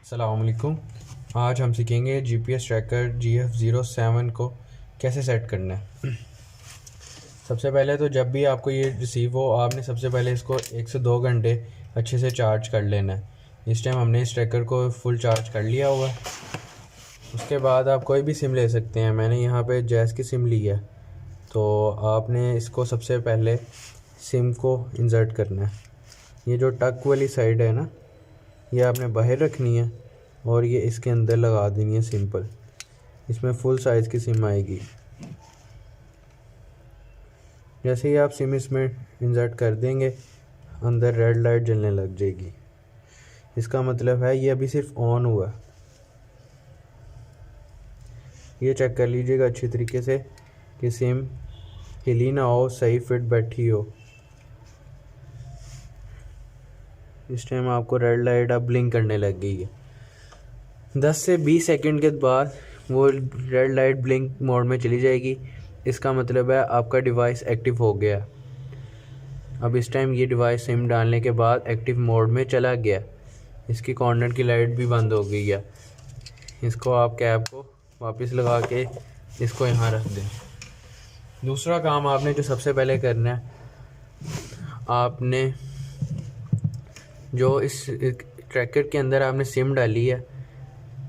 अस्सलामुअलैकुम। आज हम सीखेंगे जीपीएस ट्रैकर GF07 को कैसे सेट करना है। सबसे पहले तो जब भी आपको ये रिसीव हो, आपने सबसे पहले इसको 1 से 2 घंटे अच्छे से चार्ज कर लेना है। इस टाइम हमने इस ट्रैकर को फुल चार्ज कर लिया हुआ है। उसके बाद आप कोई भी सिम ले सकते हैं। मैंने यहाँ पे जैज़ की सिम ली है। तो आपने इसको सबसे पहले सिम को इंसर्ट करना है। ये जो टक वाली साइड है ना, ये आपने बाहर रखनी है और ये इसके अंदर लगा देनी है सिंपल। इसमें फुल साइज़ की सिम आएगी। जैसे ही आप सिम इसमें इंसर्ट कर देंगे, अंदर रेड लाइट जलने लग जाएगी। इसका मतलब है ये अभी सिर्फ ऑन हुआ है। ये चेक कर लीजिएगा अच्छी तरीके से कि सिम हिली ना हो, सही फिट बैठी हो। इस टाइम आपको रेड लाइट अब ब्लिंक करने लग गई है। 10 से 20 सेकंड के बाद वो रेड लाइट ब्लिंक मोड में चली जाएगी। इसका मतलब है आपका डिवाइस एक्टिव हो गया। अब इस टाइम ये डिवाइस सिम डालने के बाद एक्टिव मोड में चला गया। इसकी कॉर्नर की लाइट भी बंद हो गई है। इसको आप कैप को वापस लगा के इसको यहाँ रख दें। दूसरा काम आपने जो सबसे पहले करना है, आपने जो इस ट्रैकर के अंदर आपने सिम डाली है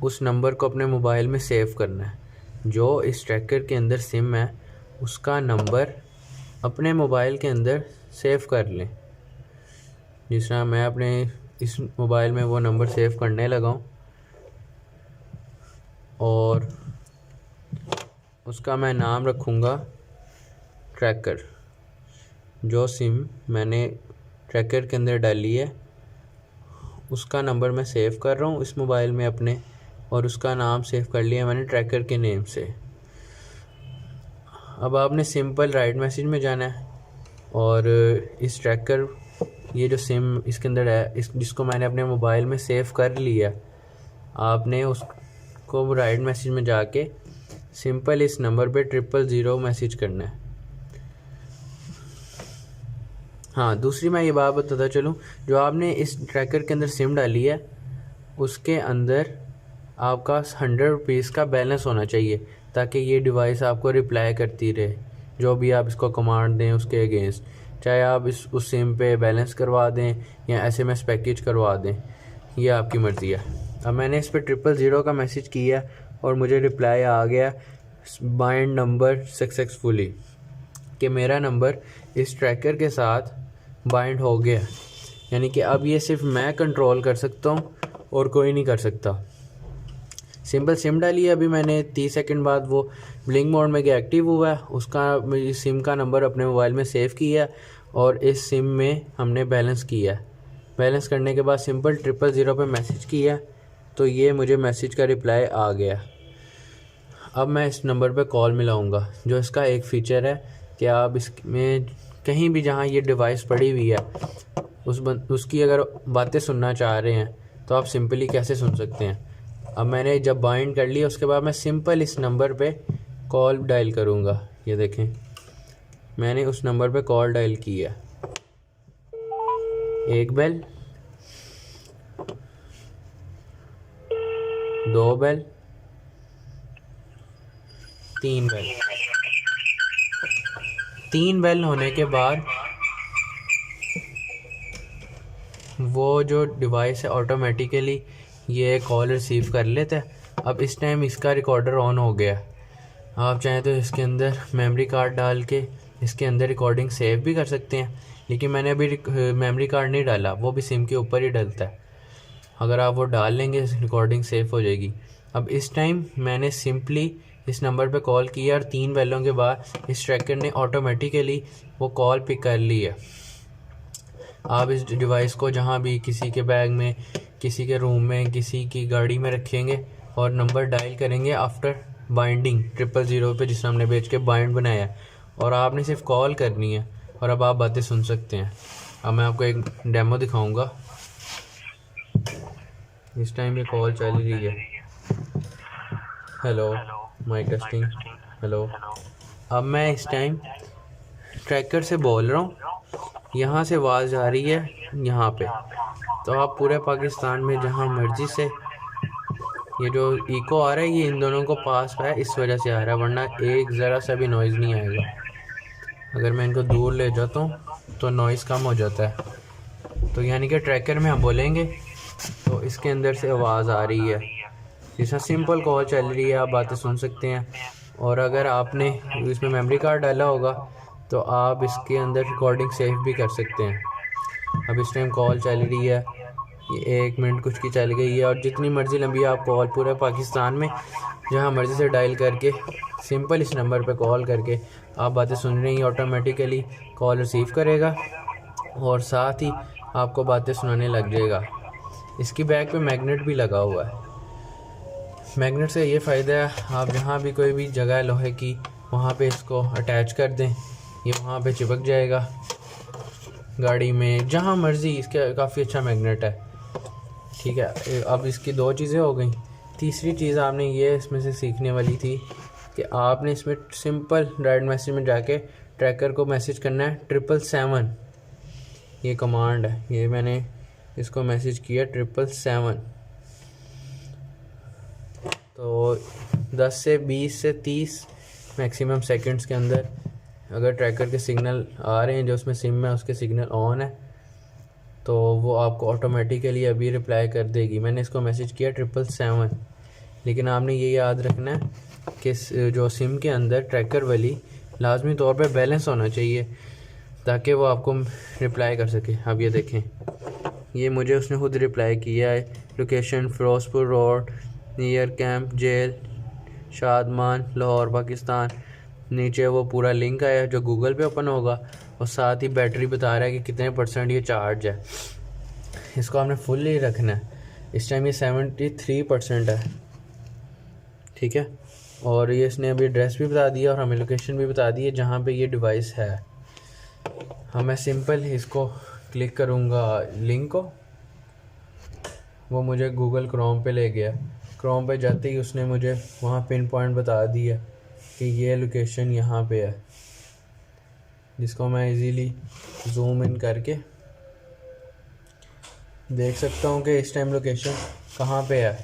उस नंबर को अपने मोबाइल में सेव करना है। जो इस ट्रैकर के अंदर सिम है उसका नंबर अपने मोबाइल के अंदर सेव कर लें। जिस तरह मैं अपने इस मोबाइल में वो नंबर सेव करने लगा हूँ और उसका मैं नाम रखूँगा ट्रैकर। जो सिम मैंने ट्रैकर के अंदर डाली है उसका नंबर मैं सेव कर रहा हूँ इस मोबाइल में अपने, और उसका नाम सेव कर लिया मैंने ट्रैकर के नेम से। अब आपने सिंपल राइट मैसेज में जाना है और इस ट्रैकर, ये जो सिम इसके अंदर है, जिसको मैंने अपने मोबाइल में सेव कर लिया, आपने उसको राइट मैसेज में जाके सिंपल इस नंबर पे 000 मैसेज करना है। हाँ, दूसरी मैं ये बात बताता चलूँ, जो आपने इस ट्रैकर के अंदर सिम डाली है उसके अंदर आपका 100 रुपीज़ का बैलेंस होना चाहिए, ताकि ये डिवाइस आपको रिप्लाई करती रहे जो भी आप इसको कमांड दें उसके अगेंस्ट। चाहे आप उस सिम पे बैलेंस करवा दें या SMS पैकेज करवा दें, ये आपकी मर्ज़ी है। अब मैंने इस पर 000 का मैसेज किया और मुझे रिप्लाई आ गया, बाइंड नंबर सक्सेसफुली, कि मेरा नंबर इस ट्रैकर के साथ बाइंड हो गया। यानी कि अब ये सिर्फ मैं कंट्रोल कर सकता हूँ और कोई नहीं कर सकता। सिंपल सिम डाली है अभी मैंने, 30 सेकंड बाद वो ब्लिंक मोड में गया, एक्टिव हुआ है। उसका सिम का नंबर अपने मोबाइल में सेव किया और इस सिम में हमने बैलेंस किया। बैलेंस करने के बाद सिंपल 000 पे मैसेज किया तो ये मुझे मैसेज का रिप्लाई आ गया। अब मैं इस नंबर पे कॉल मिलाऊंगा। जो इसका एक फ़ीचर है कि आप इसमें कहीं भी जहाँ ये डिवाइस पड़ी हुई है उसकी अगर बातें सुनना चाह रहे हैं तो आप सिंपली कैसे सुन सकते हैं। अब मैंने जब बाइंड कर लिया उसके बाद मैं सिंपल इस नंबर पे कॉल डायल करूँगा। ये देखें, मैंने उस नंबर पे कॉल डायल की है। 1 बेल, 2 बेल, 3 बेल। 3 बेल होने के बाद वो जो डिवाइस है ऑटोमेटिकली ये कॉल रिसीव कर लेता है। अब इस टाइम इसका रिकॉर्डर ऑन हो गया। आप चाहें तो इसके अंदर मेमोरी कार्ड डाल के इसके अंदर रिकॉर्डिंग सेव भी कर सकते हैं, लेकिन मैंने अभी मेमोरी कार्ड नहीं डाला, वो भी सिम के ऊपर ही डलता है। अगर आप वो डाल लेंगे रिकॉर्डिंग सेव हो जाएगी। अब इस टाइम मैंने सिंपली इस नंबर पे कॉल किया और 3 बेलों के बाद इस ट्रैकर ने ऑटोमेटिकली वो कॉल पिक कर ली है। आप इस डिवाइस को जहाँ भी, किसी के बैग में, किसी के रूम में, किसी की गाड़ी में रखेंगे और नंबर डायल करेंगे आफ्टर बाइंडिंग 000 पे, जिसने हमने भेज के बाइंड बनाया है, और आपने सिर्फ कॉल करनी है और अब आप बातें सुन सकते हैं। अब मैं आपको एक डेमो दिखाऊंगा। इस टाइम ये कॉल चल रही है। Hello, mike testing, hello. अब मैं इस टाइम ट्रैकर से बोल रहा हूँ, यहाँ से आवाज़ आ रही है यहाँ पे। तो आप पूरे पाकिस्तान में जहाँ मर्ज़ी से ये जो इको आ रहा है ये इन दोनों को पास है, इस वजह से आ रहा है, वरना एक ज़रा सा भी नॉइज़ नहीं आएगा। अगर मैं इनको दूर ले जाता हूँ तो नॉइज़ कम हो जाता है। तो यानी कि ट्रैकर में हम बोलेंगे तो इसके अंदर से आवाज़ आ रही है, जैसा सिंपल कॉल चल रही है, आप बातें सुन सकते हैं। और अगर आपने इसमें मेमोरी कार्ड डाला होगा तो आप इसके अंदर रिकॉर्डिंग सेव भी कर सकते हैं। अब इस टाइम कॉल चल रही है, ये 1 मिनट कुछ की चल गई है, और जितनी मर्ज़ी लंबी आप कॉल पूरे पाकिस्तान में जहाँ मर्ज़ी से डायल करके सिंपल इस नंबर पे कॉल करके आप बातें सुन रही हैं, ऑटोमेटिकली कॉल रिसीव करेगा और साथ ही आपको बातें सुनाने लग जाएगा। इसकी बैक पे मैग्नेट भी लगा हुआ है। मैग्नेट से ये फ़ायदा है, आप जहाँ भी कोई भी जगह लोहे की वहाँ पे इसको अटैच कर दें, ये वहाँ पे चिपक जाएगा गाड़ी में, जहाँ मर्ज़ी। इसका काफ़ी अच्छा मैग्नेट है, ठीक है। अब इसकी 2 चीज़ें हो गई। तीसरी चीज़ आपने ये इसमें से सीखने वाली थी कि आपने इसमें सिंपल डायरेक्ट मैसेज में जाके ट्रैकर को मैसेज करना है 777। ये कमांड है, ये मैंने इसको मैसेज किया 777। तो 10 से 20 से 30 मैक्सिमम सेकंड्स के अंदर अगर ट्रैकर के सिग्नल आ रहे हैं, जो उसमें सिम है उसके सिग्नल ऑन है, तो वो आपको ऑटोमेटिकली अभी रिप्लाई कर देगी। मैंने इसको मैसेज किया 777। लेकिन आपने ये याद रखना है कि जो सिम के अंदर ट्रैकर वाली लाजमी तौर पे बैलेंस होना चाहिए ताकि वो आपको रिप्लाई कर सके। अब ये देखें, ये मुझे उसने खुद रिप्लाई किया है, location Firozpur road near camp jail Shadman Lahore Pakistan. नीचे वो पूरा लिंक आया जो गूगल पे ओपन होगा, और साथ ही बैटरी बता रहा है कि कितने % ये चार्ज है। इसको आपने फुल ही रखना है। इस टाइम ये 73% है, ठीक है। और ये इसने अभी एड्रेस भी बता दिया और हमें लोकेशन भी बता दी है जहाँ पे ये डिवाइस है। मैं सिंपल इसको क्लिक करूँगा लिंक को, वो मुझे गूगल क्रोम पे ले गया। क्रोम पे जाते ही उसने मुझे वहाँ पिन पॉइंट बता दिया कि ये लोकेशन यहाँ पे है, जिसको मैं इजीली जूम इन करके देख सकता हूँ कि इस टाइम लोकेशन कहाँ पे है।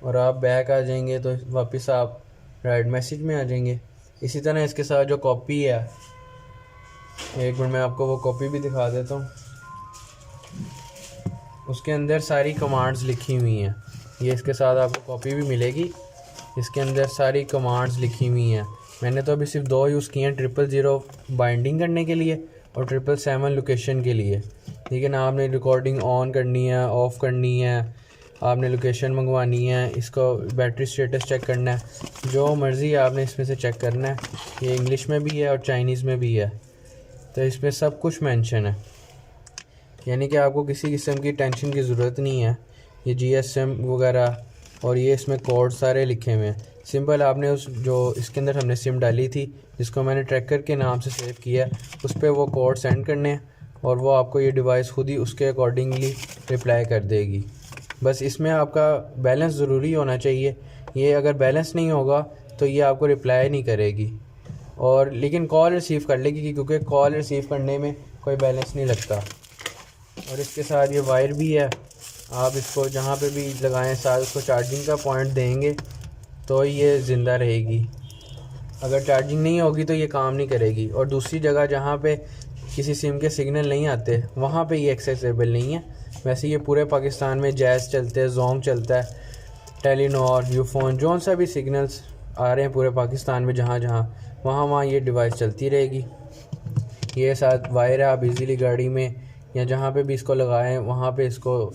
और आप बैक आ जाएंगे तो वापस आप राइट मैसेज में आ जाएंगे। इसी तरह इसके साथ जो कॉपी है, एक मिनट मैं आपको वो कॉपी भी दिखा देता हूँ। उसके अंदर सारी कमांड्स लिखी हुई हैं, ये इसके साथ आपको कॉपी भी मिलेगी। इसके अंदर सारी कमांड्स लिखी हुई हैं। मैंने तो अभी सिर्फ 2 यूज़ किए हैं, 000 बाइंडिंग करने के लिए और 777 लोकेशन के लिए। लेकिन आपने रिकॉर्डिंग ऑन करनी है, ऑफ़ करनी है, आपने लोकेशन मंगवानी है, इसको बैटरी स्टेटस चेक करना है, जो मर्ज़ी आपने इसमें से चेक करना है। ये इंग्लिश में भी है और चाइनीज़ में भी है, तो इसमें सब कुछ मेंशन है। यानी कि आपको किसी किस्म की टेंशन की ज़रूरत नहीं है। ये GSM वगैरह और ये इसमें कोड सारे लिखे हुए हैं। सिंपल आपने उस जो इसके अंदर हमने सिम डाली थी, जिसको मैंने ट्रैकर के नाम से सेव किया, उस पर वो कोड सेंड करने हैं और वो आपको ये डिवाइस खुद ही उसके अकॉर्डिंगली रिप्लाई कर देगी। बस इसमें आपका बैलेंस ज़रूरी होना चाहिए। ये अगर बैलेंस नहीं होगा तो ये आपको रिप्लाई नहीं करेगी, और लेकिन कॉल रिसीव कर लेगी, क्योंकि कॉल रिसीव करने में कोई बैलेंस नहीं लगता। और इसके साथ ये वायर भी है, आप इसको जहाँ पे भी लगाएं साथ उसको चार्जिंग का पॉइंट देंगे तो ये ज़िंदा रहेगी। अगर चार्जिंग नहीं होगी तो ये काम नहीं करेगी। और दूसरी जगह जहाँ पे किसी सिम के सिग्नल नहीं आते वहाँ पे ये एक्सेसिबल नहीं है। वैसे ये पूरे पाकिस्तान में जैज़ चलते हैं, जोंग चलता है, टेलीनॉर, यूफोन, जो सा भी सिग्नल्स आ रहे हैं पूरे पाकिस्तान में जहाँ वहाँ ये डिवाइस चलती रहेगी। ये साथ वायर है, आप इजीली गाड़ी में या जहाँ पे भी इसको लगाएं वहाँ पे इसको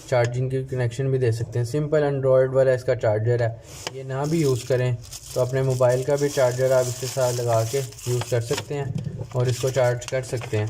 चार्जिंग की कनेक्शन भी दे सकते हैं। सिंपल एंड्रॉयड वाला इसका चार्जर है। ये ना भी यूज़ करें तो अपने मोबाइल का भी चार्जर आप इसके साथ लगा के यूज़ कर सकते हैं और इसको चार्ज कर सकते हैं।